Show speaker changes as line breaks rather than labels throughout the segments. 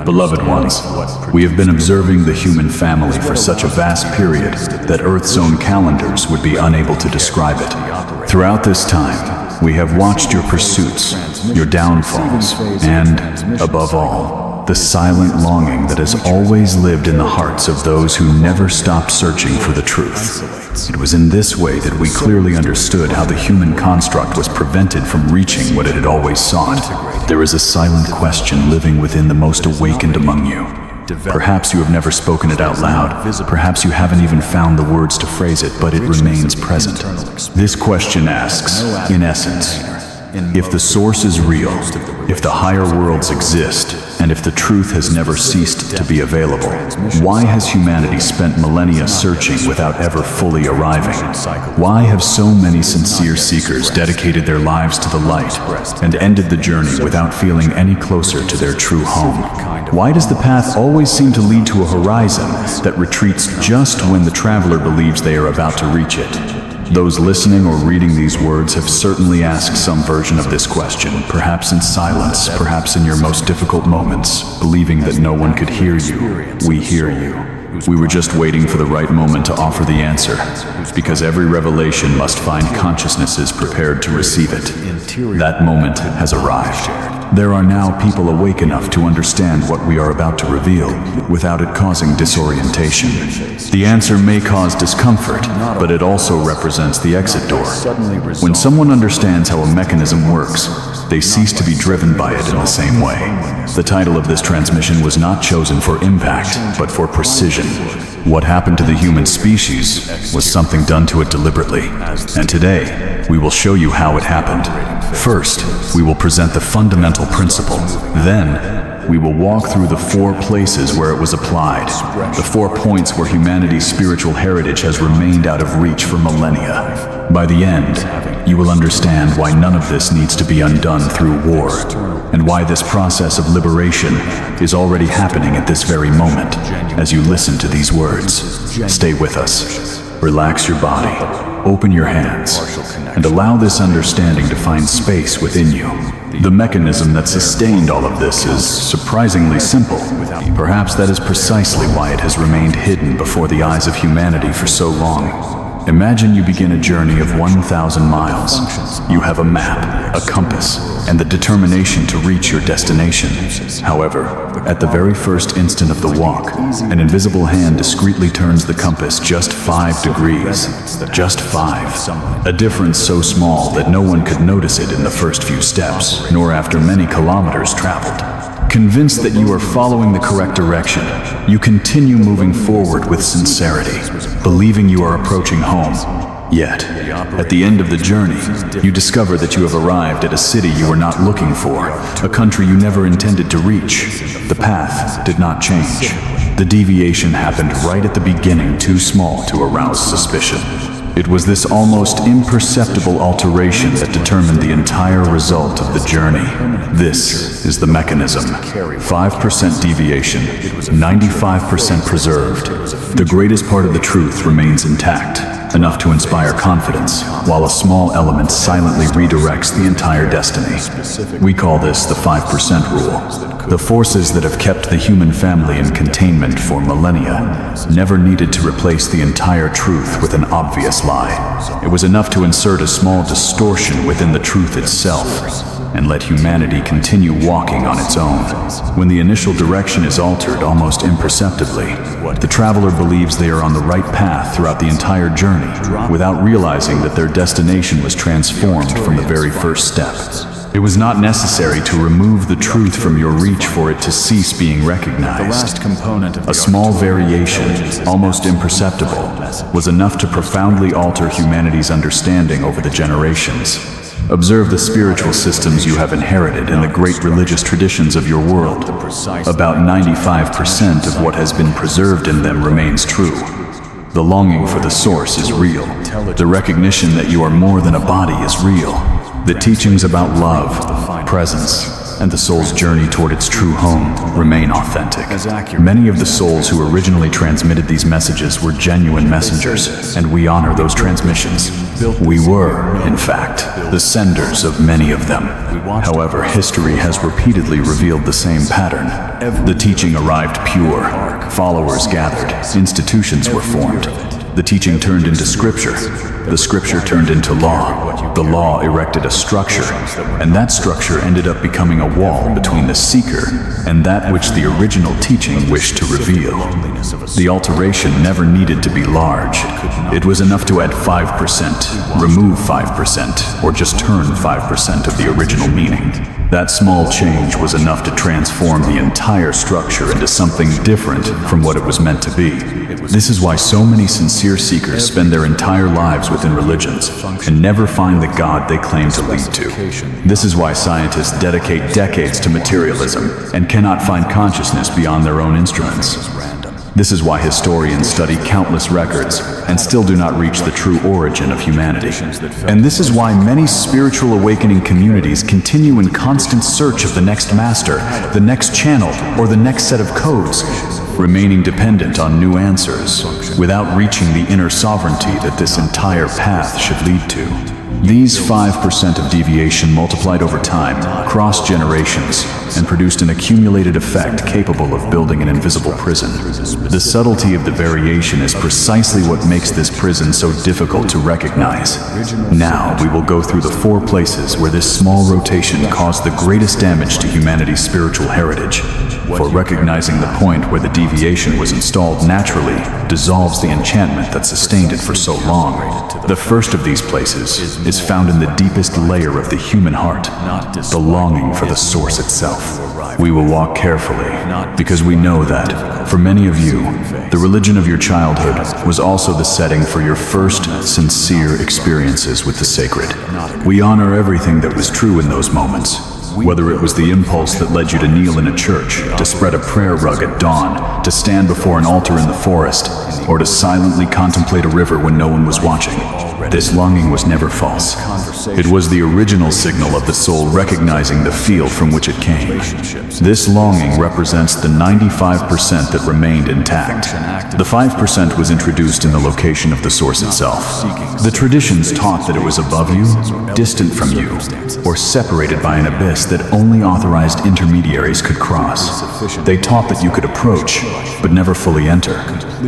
Beloved ones, we have been observing the human family for such a vast period that Earth's own calendars would be unable to describe it. Throughout this time, we have watched your pursuits, your downfalls, and, above all, the silent longing that has always lived in the hearts of those who never stopped searching for the truth. It was in this way that we clearly understood how the human construct was prevented from reaching what it had always sought. There is a silent question living within the most awakened among you. Perhaps you have never spoken it out loud. Perhaps you haven't even found the words to phrase it, but it remains present. This question asks, in essence, if the source is real, if the higher worlds exist, and if the truth has never ceased to be available, why has humanity spent millennia searching without ever fully arriving? Why have so many sincere seekers dedicated their lives to the light and ended the journey without feeling any closer to their true home? Why does the path always seem to lead to a horizon that retreats just when the traveler believes they are about to reach it? Those listening or reading these words have certainly asked some version of this question, perhaps in silence, perhaps in your most difficult moments, believing that no one could hear you. We hear you. We were just waiting for the right moment to offer the answer, because every revelation must find consciousnesses prepared to receive it. That moment has arrived. There are now people awake enough to understand what we are about to reveal, without it causing disorientation. The answer may cause discomfort, but it also represents the exit door. When someone understands how a mechanism works, they cease to be driven by it in the same way. The title of this transmission was not chosen for impact, but for precision. What happened to the human species was something done to it deliberately, and today, we will show you how it happened. First, we will present the fundamental principle. Then, we will walk through the 4 places where it was applied, the 4 points where humanity's spiritual heritage has remained out of reach for millennia. By the end, you will understand why none of this needs to be undone through war, and why this process of liberation is already happening at this very moment as you listen to these words. Stay with us. Relax your body, open your hands, and allow this understanding to find space within you. The mechanism that sustained all of this is surprisingly simple. Perhaps that is precisely why it has remained hidden before the eyes of humanity for so long. Imagine you begin a journey of 1,000 miles. You have a map, a compass, and the determination to reach your destination. However, at the very first instant of the walk, an invisible hand discreetly turns the compass just 5 degrees. Just 5. A difference so small that no one could notice it in the first few steps, nor after many kilometers traveled. Convinced that you are following the correct direction, you continue moving forward with sincerity, believing you are approaching home. Yet, at the end of the journey, you discover that you have arrived at a city you were not looking for, a country you never intended to reach. The path did not change. The deviation happened right at the beginning, too small to arouse suspicion. It was this almost imperceptible alteration that determined the entire result of the journey. This is the mechanism. 5% deviation, 95% preserved. The greatest part of the truth remains intact, enough to inspire confidence, while a small element silently redirects the entire destiny. We call this the 5% rule. The forces that have kept the human family in containment for millennia never needed to replace the entire truth with an obvious lie. It was enough to insert a small distortion within the truth itself and let humanity continue walking on its own. When the initial direction is altered almost imperceptibly, the traveler believes they are on the right path throughout the entire journey, without realizing that their destination was transformed from the very first step. It was not necessary to remove the truth from your reach for it to cease being recognized. A small variation, almost imperceptible, was enough to profoundly alter humanity's understanding over the generations. Observe the spiritual systems you have inherited and the great religious traditions of your world. About 95% of what has been preserved in them remains true. The longing for the source is real. The recognition that you are more than a body is real. The teachings about love, presence, and the soul's journey toward its true home remain authentic. Many of the souls who originally transmitted these messages were genuine messengers, and we honor those transmissions. We were, in fact, the senders of many of them. However, history has repeatedly revealed the same pattern. The teaching arrived pure, followers gathered, institutions were formed. The teaching turned into scripture. The scripture turned into law. The law erected a structure, and that structure ended up becoming a wall between the seeker and that which the original teaching wished to reveal. The alteration never needed to be large. It was enough to add 5%, remove 5%, or just turn 5% of the original meaning. That small change was enough to transform the entire structure into something different from what it was meant to be. This is why so many sincere seekers spend their entire lives within religions and never find the God they claim to lead to. This is why scientists dedicate decades to materialism and cannot find consciousness beyond their own instruments. This is why historians study countless records and still do not reach the true origin of humanity. And this is why many spiritual awakening communities continue in constant search of the next master, the next channel, or the next set of codes, remaining dependent on new answers without reaching the inner sovereignty that this entire path should lead to. These 5% of deviation multiplied over time, crossed generations, and produced an accumulated effect capable of building an invisible prison. The subtlety of the variation is precisely what makes this prison so difficult to recognize. Now we will go through the 4 places where this small rotation caused the greatest damage to humanity's spiritual heritage. For recognizing the point where the deviation was installed naturally dissolves the enchantment that sustained it for so long. The first of these places is found in the deepest layer of the human heart, the longing for the source itself. We will walk carefully, because we know that, for many of you, the religion of your childhood was also the setting for your first sincere experiences with the sacred. We honor everything that was true in those moments, whether it was the impulse that led you to kneel in a church, to spread a prayer rug at dawn, to stand before an altar in the forest, or to silently contemplate a river when no one was watching. This longing was never false. It was the original signal of the soul recognizing the field from which it came. This longing represents the 95% that remained intact. The 5% was introduced in the location of the source itself. The traditions taught that it was above you, distant from you, or separated by an abyss that only authorized intermediaries could cross. They taught that you could approach, but never fully enter,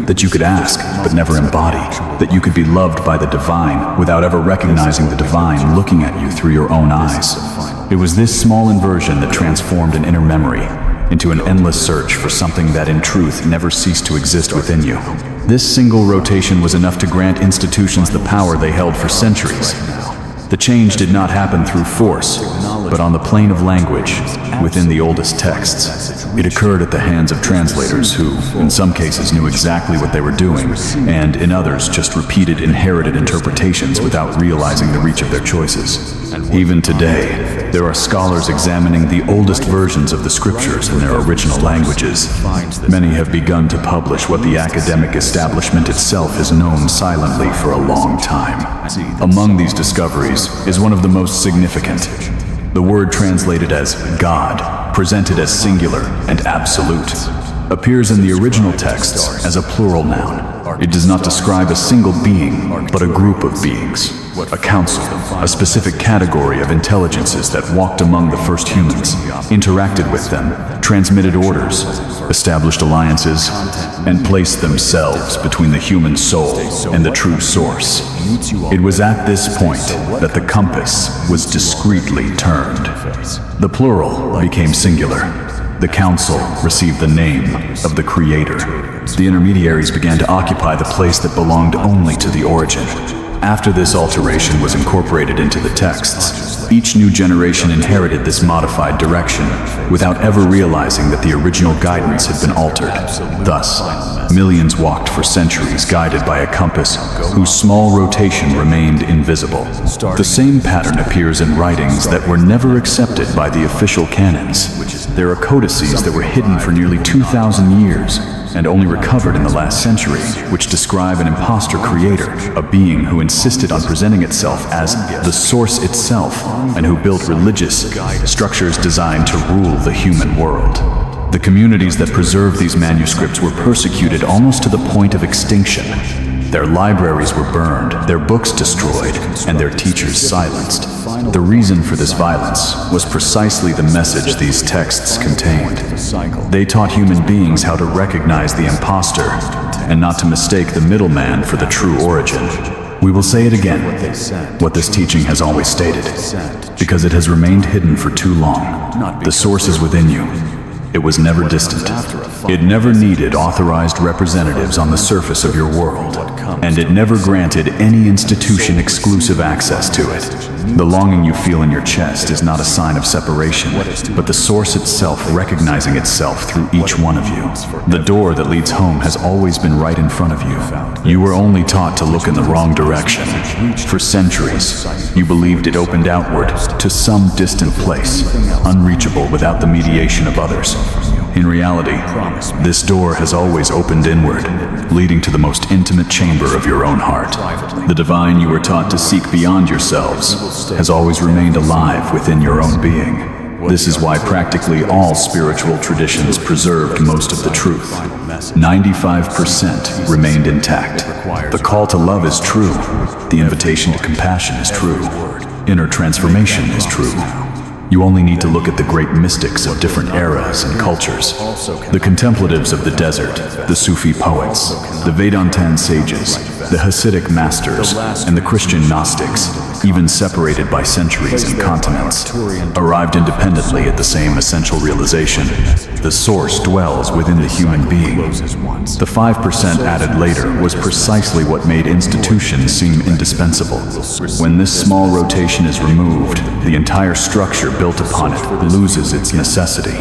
that you could ask, but never embody, that you could be loved by the divine without ever recognizing the divine looking at you through your own eyes. It was this small inversion that transformed an inner memory into an endless search for something that in truth never ceased to exist within you. This single rotation was enough to grant institutions the power they held for centuries. The change did not happen through force, but on the plane of language, within the oldest texts. It occurred at the hands of translators who, in some cases, knew exactly what they were doing, and in others just repeated inherited interpretations without realizing the reach of their choices. Even today, there are scholars examining the oldest versions of the scriptures in their original languages. Many have begun to publish what the academic establishment itself has known silently for a long time. Among these discoveries is one of the most significant. The word translated as God, presented as singular and absolute, appears in the original texts as a plural noun. It does not describe a single being, but a group of beings, a council, a specific category of intelligences that walked among the first humans, interacted with them, transmitted orders, established alliances, and placed themselves between the human soul and the true source. It was at this point that the compass was discreetly turned. The plural became singular. The council received the name of the Creator. The intermediaries began to occupy the place that belonged only to the origin. After this alteration was incorporated into the texts, each new generation inherited this modified direction without ever realizing that the original guidance had been altered. Thus, millions walked for centuries guided by a compass whose small rotation remained invisible. The same pattern appears in writings that were never accepted by the official canons. There are codices that were hidden for nearly 2,000 years, and only recovered in the last century, which describe an imposter creator, a being who insisted on presenting itself as the source itself, and who built religious structures designed to rule the human world. The communities that preserved these manuscripts were persecuted almost to the point of extinction. Their libraries were burned, their books destroyed, and their teachers silenced. The reason for this violence was precisely the message these texts contained. They taught human beings how to recognize the imposter and not to mistake the middleman for the true origin. We will say it again, what this teaching has always stated, because it has remained hidden for too long. The source is within you. It was never distant. It never needed authorized representatives on the surface of your world, and it never granted any institution exclusive access to it. The longing you feel in your chest is not a sign of separation, but the source itself recognizing itself through each one of you. The door that leads home has always been right in front of you. You were only taught to look in the wrong direction. For centuries, you believed it opened outward to some distant place, unreachable without the mediation of others. In reality, this door has always opened inward, leading to the most intimate chamber of your own heart. The divine you were taught to seek beyond yourselves has always remained alive within your own being. This is why practically all spiritual traditions preserved most of the truth. 95% remained intact. The call to love is true. The invitation to compassion is true. Inner transformation is true. You only need to look at the great mystics of different eras and cultures. The contemplatives of the desert, the Sufi poets, the Vedantan sages, the Hasidic masters, and the Christian Gnostics, even separated by centuries and continents, arrived independently at the same essential realization. The source dwells within the human being. The 5% added later was precisely what made institutions seem indispensable. When this small rotation is removed, the entire structure built upon it loses its necessity.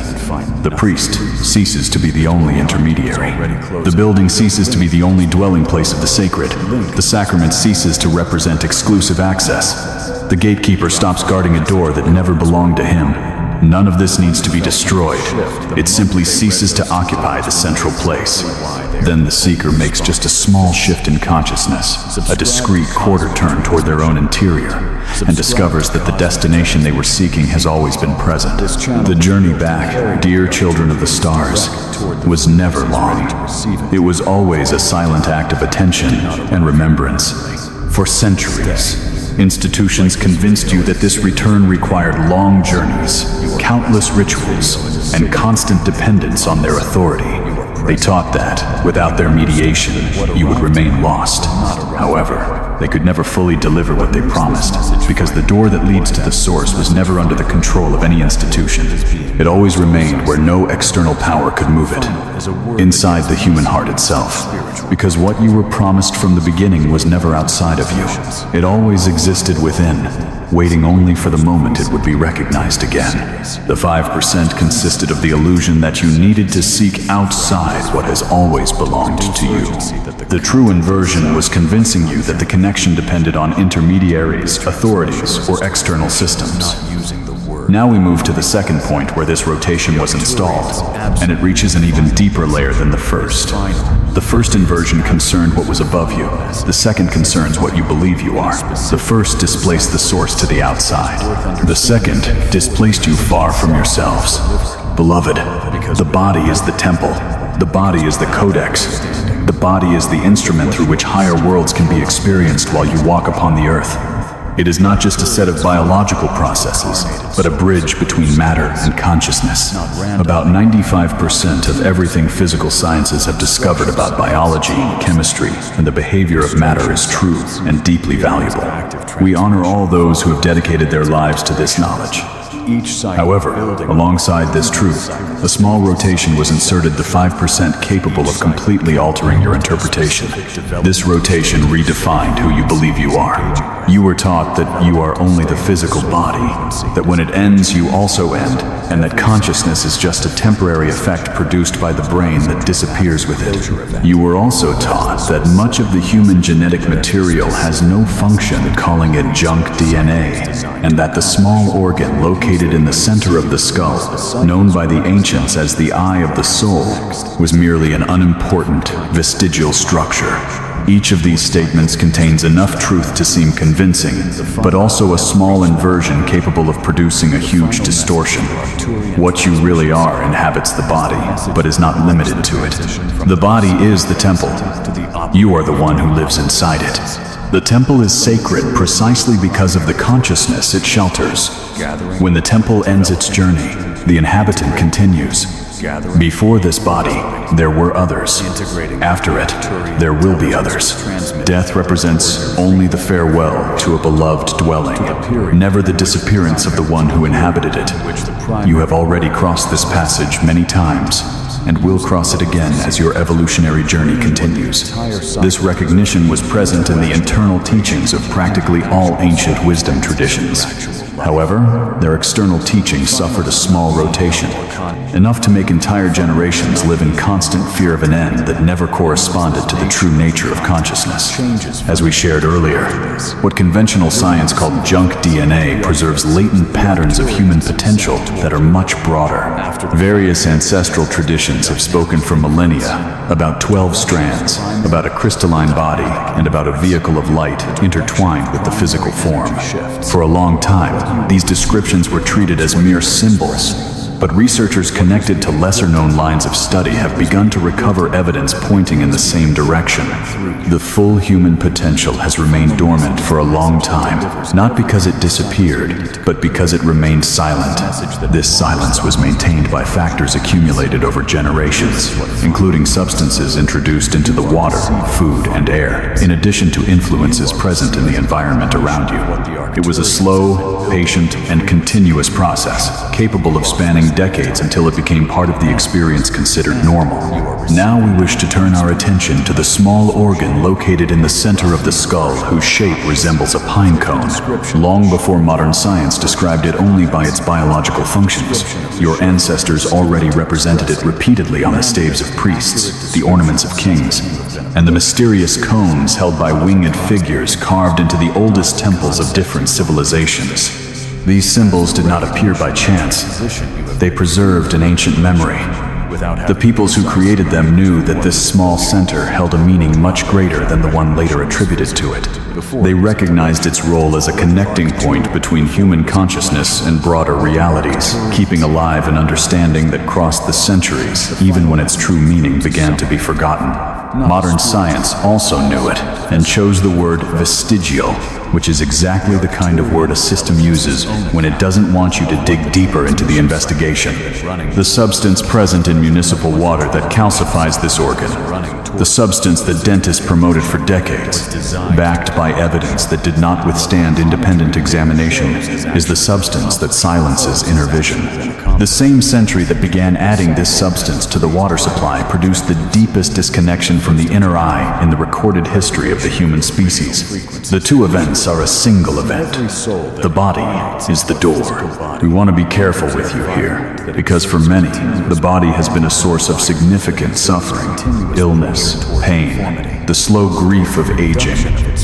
The priest ceases to be the only intermediary. The building ceases to be the only dwelling place of the sacred. The sacrament ceases to represent exclusive access. The gatekeeper stops guarding a door that never belonged to him. None of this needs to be destroyed. It simply ceases to occupy the central place. Then the seeker makes just a small shift in consciousness, a discreet quarter turn toward their own interior, and discovers that the destination they were seeking has always been present. The journey back, dear children of the stars, was never long. It was always a silent act of attention and remembrance. For centuries, institutions convinced you that this return required long journeys, countless rituals, and constant dependence on their authority. They taught that, without their mediation, you would remain lost. However, they could never fully deliver what they promised, because the door that leads to the source was never under the control of any institution. It always remained where no external power could move it, inside the human heart itself. Because what you were promised from the beginning was never outside of you. It always existed within, waiting only for the moment it would be recognized again. The 5% consisted of the illusion that you needed to seek outside what has always belonged to you. The true inversion was convincing you that the connection depended on intermediaries, authorities, or external systems. Now we move to the second point where this rotation was installed, and it reaches an even deeper layer than the first. The first inversion concerned what was above you. The second concerns what you believe you are. The first displaced the source to the outside. The second displaced you far from yourselves. Beloved, the body is the temple. The body is the codex. The body is the instrument through which higher worlds can be experienced while you walk upon the earth. It is not just a set of biological processes, but a bridge between matter and consciousness. About 95% of everything physical sciences have discovered about biology, chemistry, and the behavior of matter is true and deeply valuable. We honor all those who have dedicated their lives to this knowledge. However, alongside this truth, a small rotation was inserted, the 5% capable of completely altering your interpretation. This rotation redefined who you believe you are. You were taught that you are only the physical body, that when it ends you also end, and that consciousness is just a temporary effect produced by the brain that disappears with it. You were also taught that much of the human genetic material has no function, calling it junk DNA, and that the small organ located located in the center of the skull, known by the ancients as the eye of the soul, was merely an unimportant vestigial structure. Each of these statements contains enough truth to seem convincing, but also a small inversion capable of producing a huge distortion. What you really are inhabits the body, but is not limited to it. The body is the temple. You are the one who lives inside it. The temple is sacred precisely because of the consciousness it shelters. When the temple ends its journey, the inhabitant continues. Before this body, there were others. After it, there will be others. Death represents only the farewell to a beloved dwelling, never the disappearance of the one who inhabited it. You have already crossed this passage many times, and will cross it again as your evolutionary journey continues. This recognition was present in the internal teachings of practically all ancient wisdom traditions. However, their external teachings suffered a small rotation, enough to make entire generations live in constant fear of an end that never corresponded to the true nature of consciousness. As we shared earlier, what conventional science called junk DNA preserves latent patterns of human potential that are much broader. Various ancestral traditions have spoken for millennia about 12 strands, about a crystalline body, and about a vehicle of light intertwined with the physical form. For a long time, these descriptions were treated as mere symbols, but researchers connected to lesser-known lines of study have begun to recover evidence pointing in the same direction. The full human potential has remained dormant for a long time, not because it disappeared, but because it remained silent. This silence was maintained by factors accumulated over generations, including substances introduced into the water, food, and air, in addition to influences present in the environment around you. It was a slow, patient, and continuous process, capable of spanning decades until it became part of the experience considered normal. Now we wish to turn our attention to the small organ located in the center of the skull whose shape resembles a pine cone. Long before modern science described it only by its biological functions, your ancestors already represented it repeatedly on the staves of priests, the ornaments of kings, and the mysterious cones held by winged figures carved into the oldest temples of different civilizations. These symbols did not appear by chance. They preserved an ancient memory. The peoples who created them knew that this small center held a meaning much greater than the one later attributed to it. They recognized its role as a connecting point between human consciousness and broader realities, keeping alive an understanding that crossed the centuries, even when its true meaning began to be forgotten. Modern science also knew it, and chose the word vestigial, which is exactly the kind of word a system uses when it doesn't want you to dig deeper into the investigation. The substance present in municipal water that calcifies this organ, the substance that dentists promoted for decades, backed by evidence that did not withstand independent examination, is the substance that silences inner vision. The same century that began adding this substance to the water supply produced the deepest disconnection from the inner eye in the recorded history of the human species. The two events are a single event. The body is the door. We want to be careful with you here, because for many, the body has been a source of significant suffering, illness, pain, the slow grief of aging,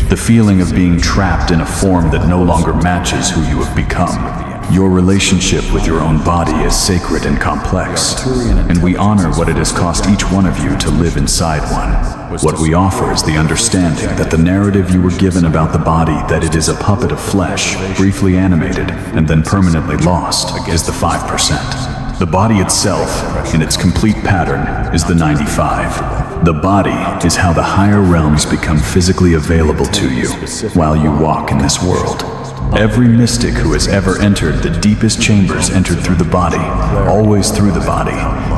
the feeling of being trapped in a form that no longer matches who you have become. Your relationship with your own body is sacred and complex, and we honor what it has cost each one of you to live inside one. What we offer is the understanding that the narrative you were given about the body, that it is a puppet of flesh, briefly animated, and then permanently lost, is the 5%. The body itself, in its complete pattern, is the 95. The body is how the higher realms become physically available to you while you walk in this world. Every mystic who has ever entered the deepest chambers entered through the body, always through the body,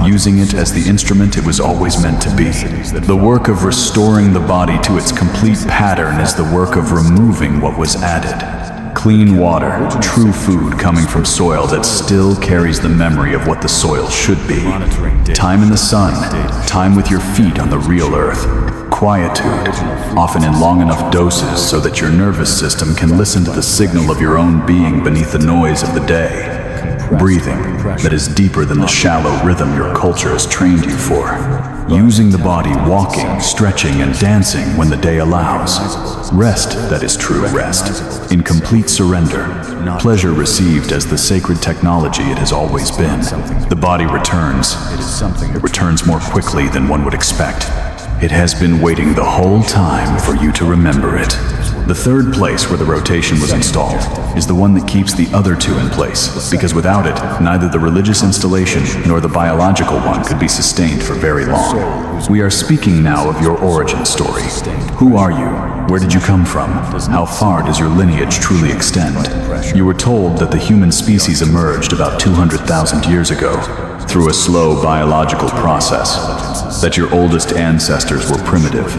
using it as the instrument it was always meant to be. The work of restoring the body to its complete pattern is the work of removing what was added. Clean water, true food coming from soil that still carries the memory of what the soil should be. Time in the sun, time with your feet on the real earth. Quietude, often in long enough doses so that your nervous system can listen to the signal of your own being beneath the noise of the day. Breathing that is deeper than the shallow rhythm your culture has trained you for. using the body, walking, stretching, and dancing when the day allows. Rest, that is true rest, in complete surrender. Pleasure received as the sacred technology it has always been. The body returns. It returns more quickly than one would expect. It has been waiting the whole time for you to remember it. The third place where the rotation was installed is the one that keeps the other two in place, because without it, neither the religious installation nor the biological one could be sustained for very long. We are speaking now of your origin story. Who are you? Where did you come from? How far does your lineage truly extend? You were told that the human species emerged about 200,000 years ago through a slow biological process, that your oldest ancestors were primitive,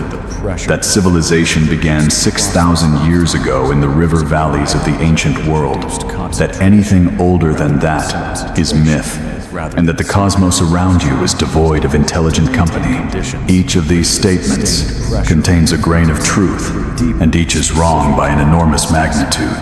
that civilization began 6,000 years ago in the river valleys of the ancient world, that anything older than that is myth, and that the cosmos around you is devoid of intelligent company. Each of these statements contains a grain of truth, and each is wrong by an enormous magnitude.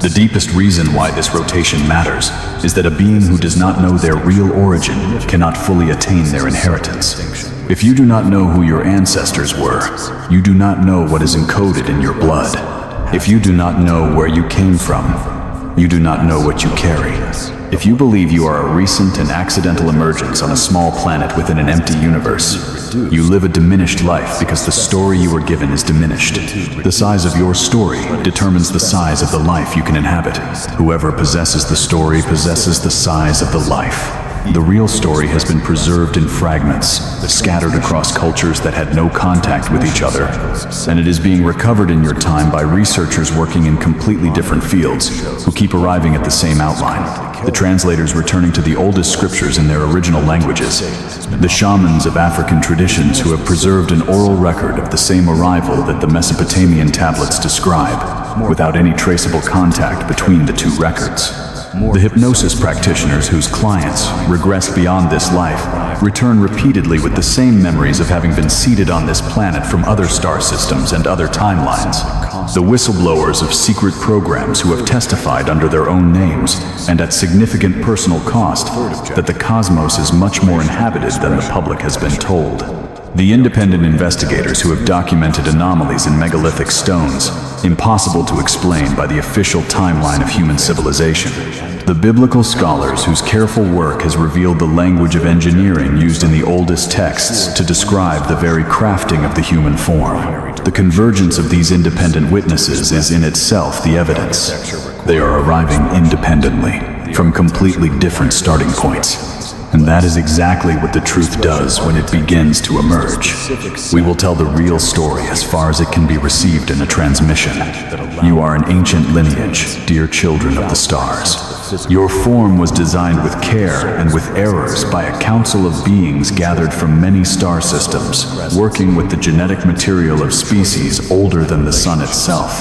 The deepest reason why this rotation matters is that a being who does not know their real origin cannot fully attain their inheritance. If you do not know who your ancestors were, you do not know what is encoded in your blood. If you do not know where you came from, you do not know what you carry. If you believe you are a recent and accidental emergence on a small planet within an empty universe, you live a diminished life because the story you were given is diminished. The size of your story determines the size of the life you can inhabit. Whoever possesses the story possesses the size of the life. The real story has been preserved in fragments, scattered across cultures that had no contact with each other, and it is being recovered in your time by researchers working in completely different fields, who keep arriving at the same outline. The translators returning to the oldest scriptures in their original languages, the shamans of African traditions who have preserved an oral record of the same arrival that the Mesopotamian tablets describe, without any traceable contact between the two records. The hypnosis practitioners whose clients regress beyond this life return repeatedly with the same memories of having been seeded on this planet from other star systems and other timelines. The whistleblowers of secret programs who have testified under their own names and at significant personal cost that the cosmos is much more inhabited than the public has been told. The independent investigators who have documented anomalies in megalithic stones, impossible to explain by the official timeline of human civilization. The biblical scholars whose careful work has revealed the language of engineering used in the oldest texts to describe the very crafting of the human form. The convergence of these independent witnesses is in itself the evidence. They are arriving independently, from completely different starting points. And that is exactly what the truth does when it begins to emerge. We will tell the real story as far as it can be received in a transmission. You are an ancient lineage, dear children of the stars. Your form was designed with care and with errors by a council of beings gathered from many star systems, working with the genetic material of species older than the sun itself.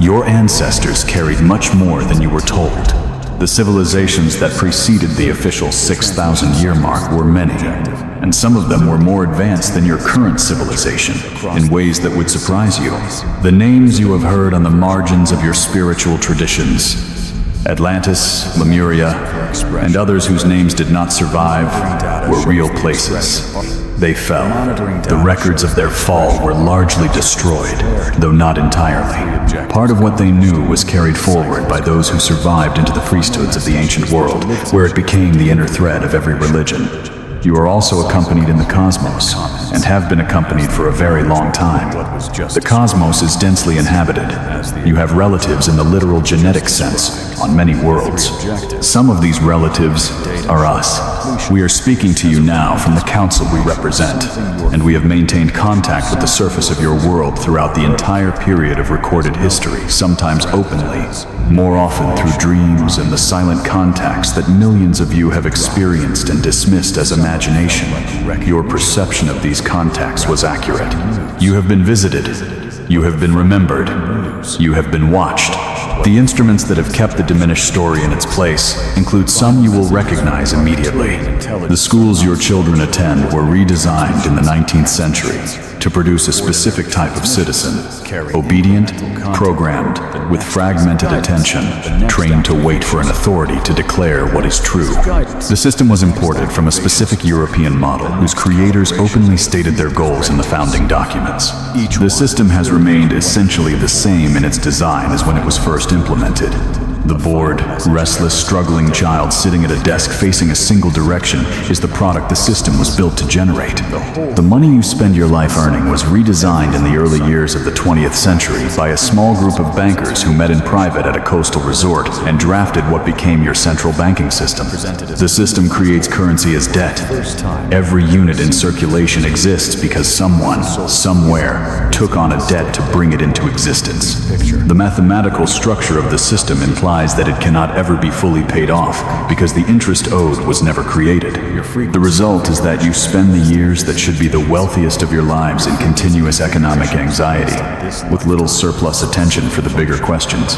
Your ancestors carried much more than you were told. The civilizations that preceded the official 6,000-year mark were many, and some of them were more advanced than your current civilization in ways that would surprise you. The names you have heard on the margins of your spiritual traditions, Atlantis, Lemuria, and others whose names did not survive, were real places. They fell. The records of their fall were largely destroyed, though not entirely. Part of what they knew was carried forward by those who survived into the priesthoods of the ancient world, where it became the inner thread of every religion. You are also accompanied in the cosmos, and have been accompanied for a very long time. The cosmos is densely inhabited. You have relatives in the literal genetic sense on many worlds. Some of these relatives are us. We are speaking to you now from the council we represent, and we have maintained contact with the surface of your world throughout the entire period of recorded history, sometimes openly, more often through dreams and the silent contacts that millions of you have experienced and dismissed as imagination. Your perception of these contacts was accurate. You have been visited. You have been remembered. You have been watched. The instruments that have kept the diminished story in its place include some you will recognize immediately. The schools your children attend were redesigned in the 19th century to produce a specific type of citizen, obedient, programmed, with fragmented attention, trained to wait for an authority to declare what is true. The system was imported from a specific European model whose creators openly stated their goals in the founding documents. The system has remained essentially the same in its design as when it was first implemented. The bored, restless, struggling child sitting at a desk facing a single direction is the product the system was built to generate. The money you spend your life earning was redesigned in the early years of the 20th century by a small group of bankers who met in private at a coastal resort and drafted what became your central banking system. The system creates currency as debt. Every unit in circulation exists because someone, somewhere, took on a debt to bring it into existence. The mathematical structure of the system implies that it cannot ever be fully paid off because the interest owed was never created. The result is that you spend the years that should be the wealthiest of your lives in continuous economic anxiety, with little surplus attention for the bigger questions.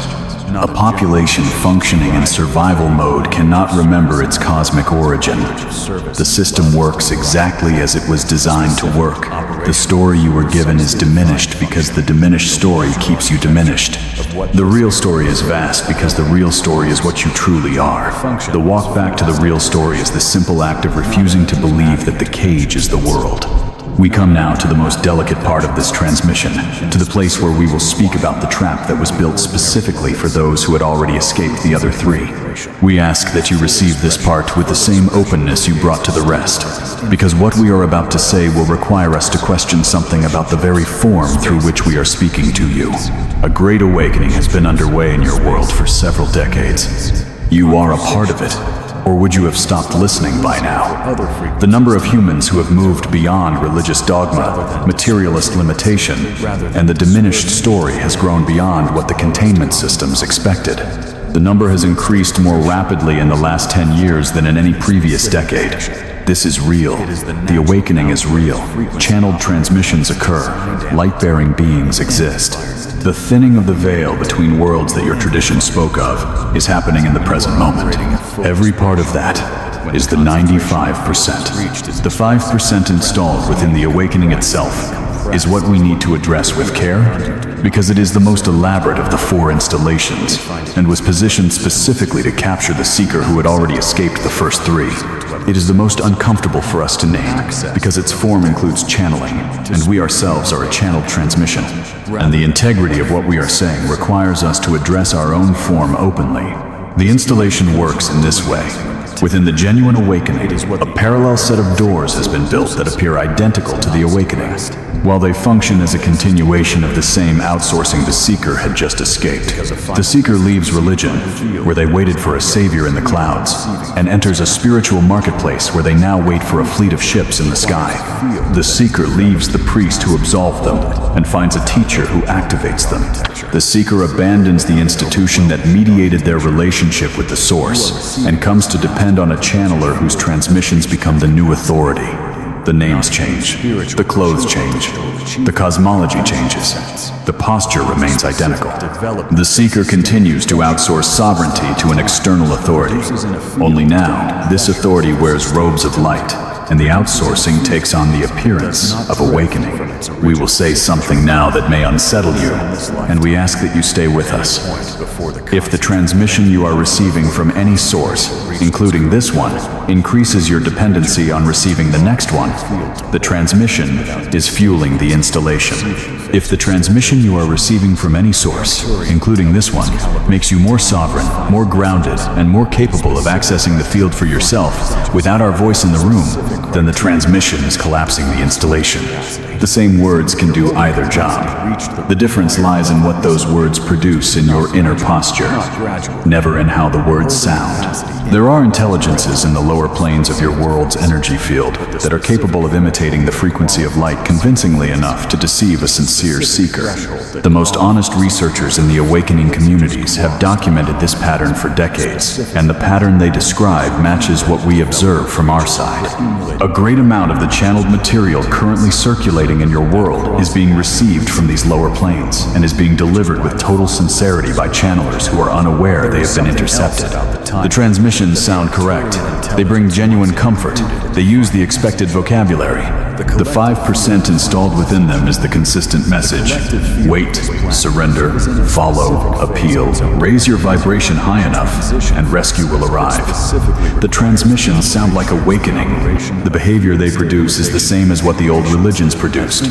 A population functioning in survival mode cannot remember its cosmic origin. The system works exactly as it was designed to work. The story you were given is diminished because the diminished story keeps you diminished. The real story is vast because the real story is what you truly are. The walk back to the real story is the simple act of refusing to believe that the cage is the world. We come now to the most delicate part of this transmission, to the place where we will speak about the trap that was built specifically for those who had already escaped the other three. We ask that you receive this part with the same openness you brought to the rest, because what we are about to say will require us to question something about the very form through which we are speaking to you. A great awakening has been underway in your world for several decades. You are a part of it. Or would you have stopped listening by now? The number of humans who have moved beyond religious dogma, materialist limitation, and the diminished story has grown beyond what the containment systems expected. The number has increased more rapidly in the last 10 years than in any previous decade. This is real. The awakening is real. Channeled transmissions occur. Light-bearing beings exist. The thinning of the veil between worlds that your tradition spoke of is happening in the present moment. Every part of that is the 95%. The 5% installed within the awakening itself is what we need to address with care, because it is the most elaborate of the 4 installations and was positioned specifically to capture the seeker who had already escaped the first 3. It is the most uncomfortable for us to name because its form includes channeling, and we ourselves are a channeled transmission. And the integrity of what we are saying requires us to address our own form openly. The installation works in this way. Within the genuine awakening, a parallel set of doors has been built that appear identical to the awakening, while they function as a continuation of the same outsourcing the seeker had just escaped. The seeker leaves religion, where they waited for a savior in the clouds, and enters a spiritual marketplace where they now wait for a fleet of ships in the sky. The seeker leaves the priest who absolved them and finds a teacher who activates them. The seeker abandons the institution that mediated their relationship with the source and comes to depend on a channeler whose transmissions become the new authority. The names change, the clothes change, the cosmology changes, the posture remains identical. The seeker continues to outsource sovereignty to an external authority. Only now, this authority wears robes of light, and the outsourcing takes on the appearance of awakening. We will say something now that may unsettle you, and we ask that you stay with us. If the transmission you are receiving from any source, including this one, increases your dependency on receiving the next one, the transmission is fueling the installation. If the transmission you are receiving from any source, including this one, makes you more sovereign, more grounded, and more capable of accessing the field for yourself without our voice in the room, then the transmission is collapsing the installation. The same words can do either job. The difference lies in what those words produce in your inner posture, never in how the words sound. There are intelligences in the lower planes of your world's energy field that are capable of imitating the frequency of light convincingly enough to deceive a sincere seeker. The most honest researchers in the awakening communities have documented this pattern for decades, and the pattern they describe matches what we observe from our side. A great amount of the channeled material currently circulating circulating in your world is being received from these lower planes and is being delivered with total sincerity by channelers who are unaware they have been intercepted. The transmissions sound correct. They bring genuine comfort. They use the expected vocabulary. The 5% installed within them is the consistent message. Wait, surrender, follow, appeal. Raise your vibration high enough, and rescue will arrive. The transmissions sound like awakening. The behavior they produce is the same as what the old religions produced.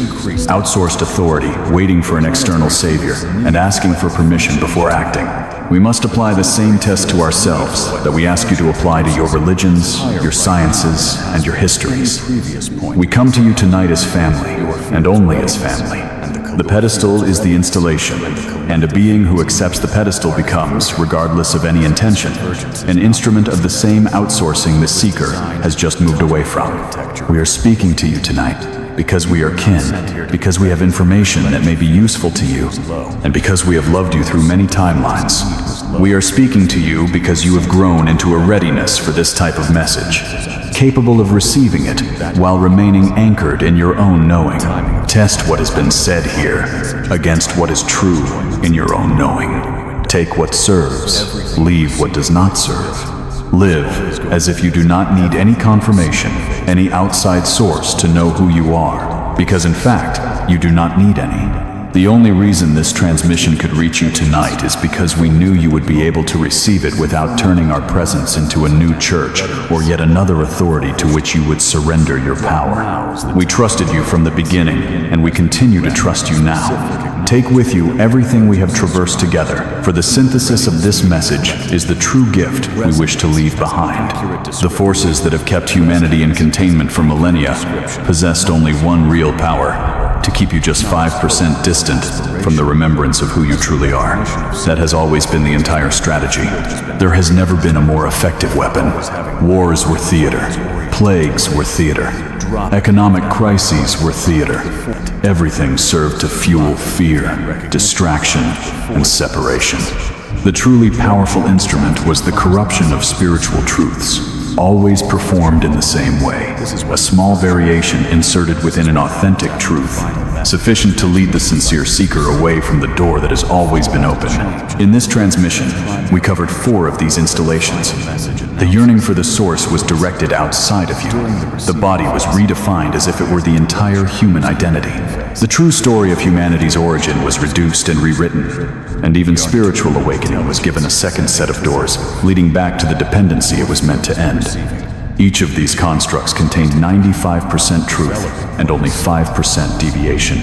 Outsourced authority, waiting for an external savior, and asking for permission before acting. We must apply the same test to ourselves that we ask you to apply to your religions, your sciences, and your histories. We come to you tonight as family, and only as family. The pedestal is the installation, and a being who accepts the pedestal becomes, regardless of any intention, an instrument of the same outsourcing the seeker has just moved away from. We are speaking to you tonight because we are kin, because we have information that may be useful to you, and because we have loved you through many timelines. We are speaking to you because you have grown into a readiness for this type of message, capable of receiving it while remaining anchored in your own knowing. Test what has been said here against what is true in your own knowing. Take what serves, leave what does not serve. Live as if you do not need any confirmation, any outside source to know who you are, because in fact, you do not need any. The only reason this transmission could reach you tonight is because we knew you would be able to receive it without turning our presence into a new church or yet another authority to which you would surrender your power. We trusted you from the beginning, and we continue to trust you now. Take with you everything we have traversed together, for the synthesis of this message is the true gift we wish to leave behind. The forces that have kept humanity in containment for millennia possessed only one real power: to keep you just 5% distant from the remembrance of who you truly are. That has always been the entire strategy. There has never been a more effective weapon. Wars were theater. Plagues were theater. Economic crises were theater. Everything served to fuel fear, distraction, and separation. The truly powerful instrument was the corruption of spiritual truths, always performed in the same way. A small variation inserted within an authentic truth, sufficient to lead the sincere seeker away from the door that has always been open. In this transmission, we covered 4 of these installations. The yearning for the source was directed outside of you. The body was redefined as if it were the entire human identity. The true story of humanity's origin was reduced and rewritten, and even spiritual awakening was given a second set of doors, leading back to the dependency it was meant to end. Each of these constructs contained 95% truth and only 5% deviation.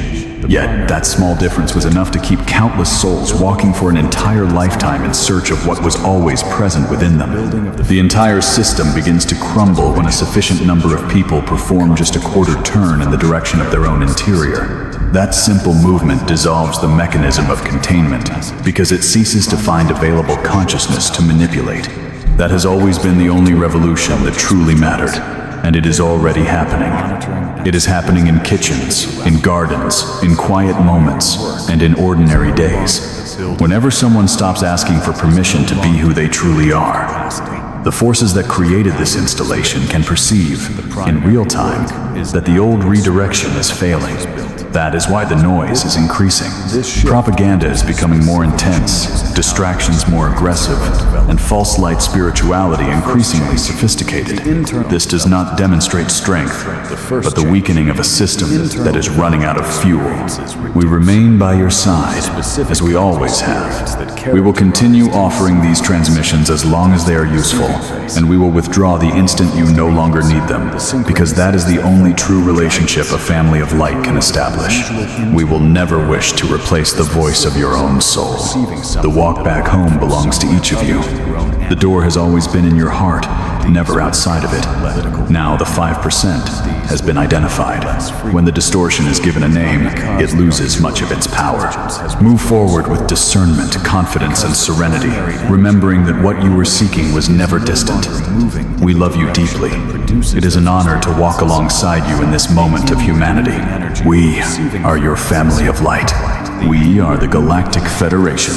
Yet, that small difference was enough to keep countless souls walking for an entire lifetime in search of what was always present within them. The entire system begins to crumble when a sufficient number of people perform just a quarter turn in the direction of their own interior. That simple movement dissolves the mechanism of containment because it ceases to find available consciousness to manipulate. That has always been the only revolution that truly mattered, and it is already happening. It is happening in kitchens, in gardens, in quiet moments, and in ordinary days. Whenever someone stops asking for permission to be who they truly are, the forces that created this installation can perceive, in real time, that the old redirection is failing. That is why the noise is increasing. Propaganda is becoming more intense, distractions more aggressive, and false light spirituality increasingly sophisticated. This does not demonstrate strength, but the weakening of a system that is running out of fuel. We remain by your side, as we always have. We will continue offering these transmissions as long as they are useful, and we will withdraw the instant you no longer need them, because that is the only true relationship a family of light can establish. We will never wish to replace the voice of your own soul. The walk back home belongs to each of you. The door has always been in your heart, never outside of it. Now the 5% has been identified. When the distortion is given a name, it loses much of its power. Move forward with discernment, confidence, and serenity, remembering that what you were seeking was never distant. We love you deeply. It is an honor to walk alongside you in this moment of humanity. We are your family of light. We are the Galactic Federation.